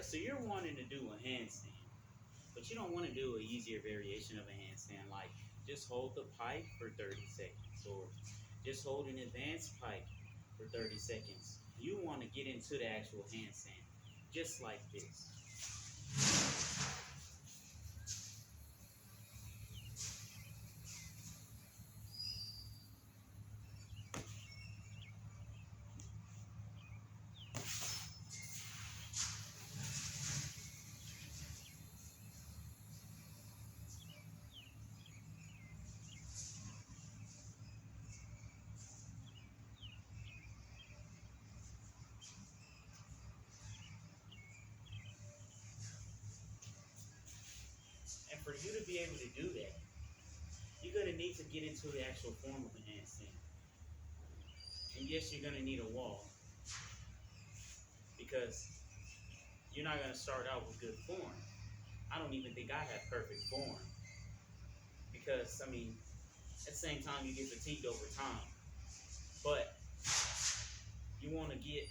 right, so you're wanting to do a handstand, but you don't want to do an easier variation of a handstand, like just hold the pike for 30 seconds, or just hold an advanced pike for 30 seconds. You want to get into the actual handstand, just like this. And for you to be able to do that, you're going to need to get into the actual form of a handstand. And yes, you're going to need a wall, because you're not going to start out with good form. I don't even think I have perfect form, because, I mean, at the same time, you get fatigued over time. But you want to get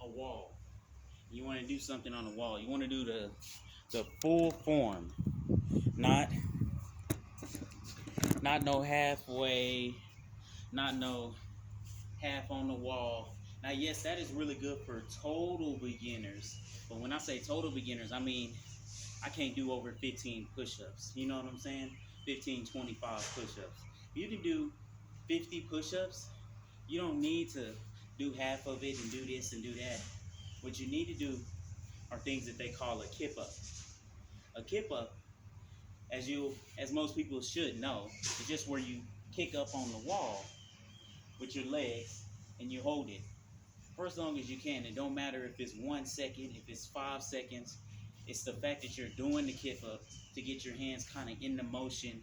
a wall. You want to do something on the wall. You want to do the full form, not no halfway, not no half on the wall. Now, yes, that is really good for total beginners. But when I say total beginners, I mean I can't do over 15 push-ups. You know what I'm saying? 15, 25 push-ups. You can do 50 push-ups. You don't need to do half of it and do this and do that. What you need to do are things that they call a kip up. A kip up, as most people should know, is just where you kick up on the wall with your legs and you hold it for as long as you can. It don't matter if it's 1 second, if it's 5 seconds. It's the fact that you're doing the kip up to get your hands kind of in the motion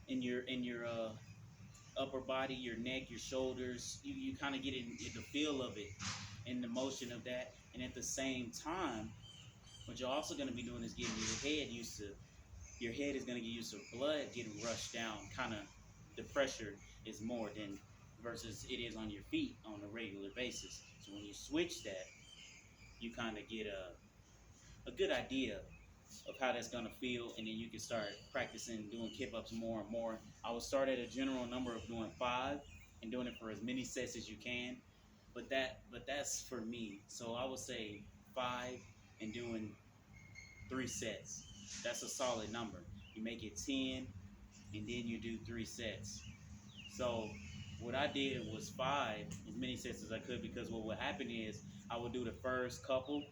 in your upper body, your neck, your shoulders. You kind of get in the feel of it, in the motion of that, and at the same time, what you're also going to be doing is getting your head used to. Your head is going to get used to blood getting rushed down. Kind of the pressure is more than versus it is on your feet on a regular basis. So when you switch that, you kind of get a good idea of how that's going to feel, and then you can start practicing doing kip ups more and more. I would start at a general number of doing 5 and doing it for as many sets as you can, but that's for me. So I would say 5 and doing 3 sets. That's a solid number. You make it 10 and then you do 3 sets. So what I did was 5, as many sets as I could, because what would happen is I would do the first couple.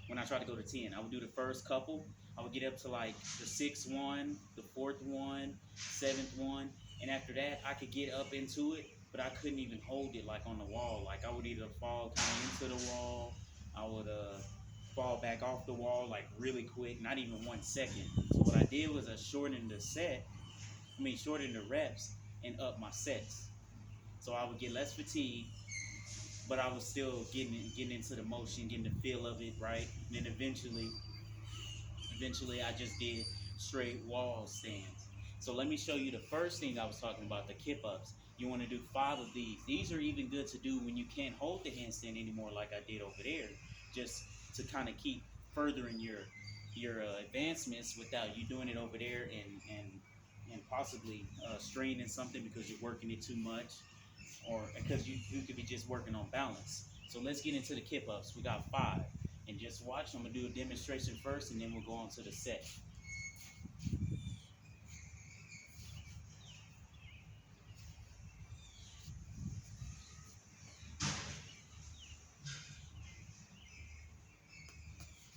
When I try to go to 10, I would do the first couple. I would get up to like the 6th one, the 4th one, 7th one, and after that, I could get up into it, but I couldn't even hold it like on the wall. Like I would either fall kind of into the wall, I would fall back off the wall like really quick, not even 1 second. So what I did was I shortened the reps and up my sets. So I would get less fatigue, but I was still getting into the motion, getting the feel of it, right? And then eventually I just did straight wall stands. So let me show you the first thing I was talking about, the kip ups. You want to do 5 of these. These are even good to do when you can't hold the handstand anymore, like I did over there, just to kind of keep furthering your advancements without you doing it over there and possibly straining something because you're working it too much, or because you could be just working on balance. So let's get into the kip ups. We got 5. And just watch. I'm going to do a demonstration first, and then we'll go on to the set.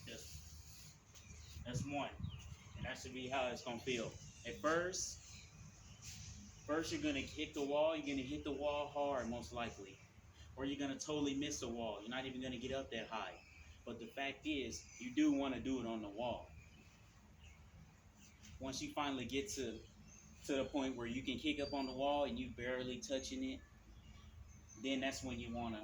Just, that's 1. And that should be how it's going to feel. At first you're going to hit the wall. You're going to hit the wall hard, most likely. Or you're going to totally miss the wall. You're not even going to get up that high. But the fact is, you do want to do it on the wall. Once you finally get to the point where you can kick up on the wall and you barely touching it, then that's when you want to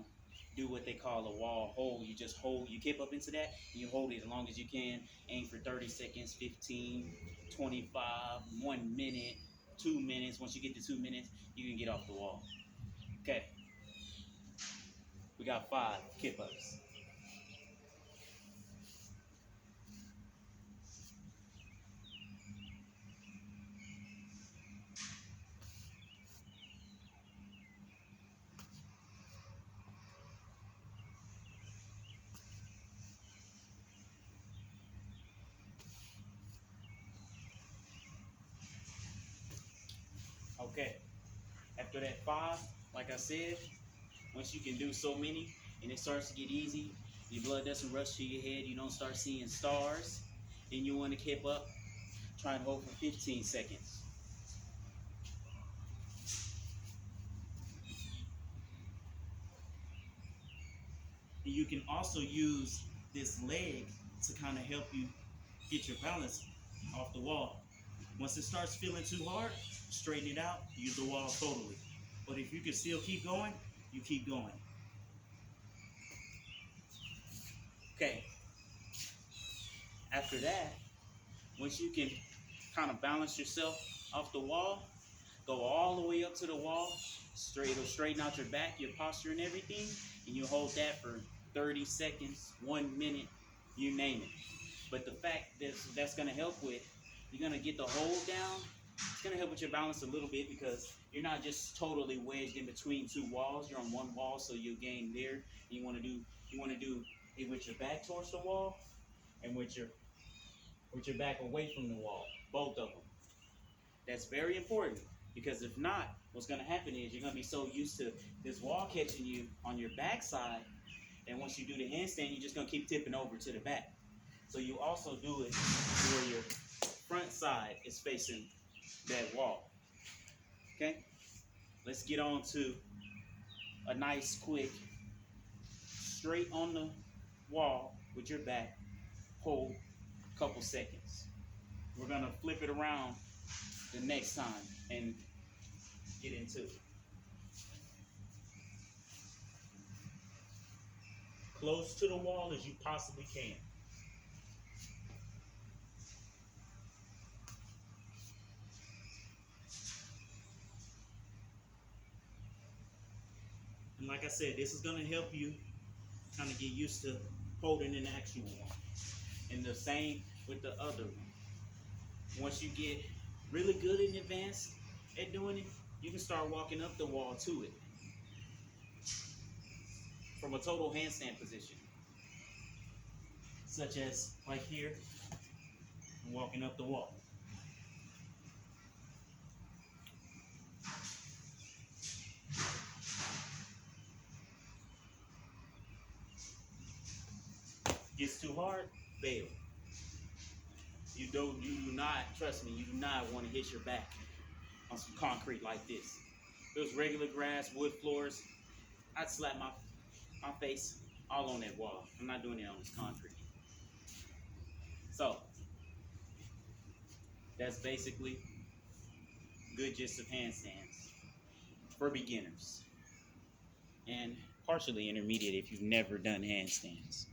do what they call a wall hold. You just hold, you kick up into that, and you hold it as long as you can. Aim for 30 seconds, 15, 25, 1 minute, 2 minutes. Once you get to 2 minutes, you can get off the wall. Okay, we got 5 kip ups. After that 5, like I said, once you can do so many and it starts to get easy, your blood doesn't rush to your head, you don't start seeing stars, then you want to keep up, try and hold for 15 seconds. And you can also use this leg to kind of help you get your balance off the wall. Once it starts feeling too hard, straighten it out, use the wall totally. But if you can still keep going, you keep going. Okay, after that, once you can kind of balance yourself off the wall, go all the way up to the wall, it'll straighten out your back, your posture and everything, and you hold that for 30 seconds, 1 minute, you name it. But the fact that's going to help with, you're going to get the hold down. It's going to help with your balance a little bit because you're not just totally wedged in between 2 walls. You're on 1 wall, so you'll gain there. You want to do it with your back towards the wall and with your back away from the wall, both of them. That's very important because if not, what's going to happen is you're going to be so used to this wall catching you on your backside, and once you do the handstand, you're just going to keep tipping over to the back. So you also do it where your front side is facing that wall. Okay? Let's get on to a nice, quick, straight on the wall with your back, hold a couple seconds. We're going to flip it around the next time and get into it. Close to the wall as you possibly can. And like I said, this is going to help you kind of get used to holding an actual one. And the same with the other one. Once you get really good and advanced at doing it, you can start walking up the wall to it from a total handstand position. Such as like here, I'm walking up the wall. Gets too hard, bail. You do not, trust me, you do not want to hit your back on some concrete like this. If it was regular grass, wood floors, I'd slap my face all on that wall. I'm not doing it on this concrete. So, that's basically good gist of handstands for beginners. And partially intermediate if you've never done handstands.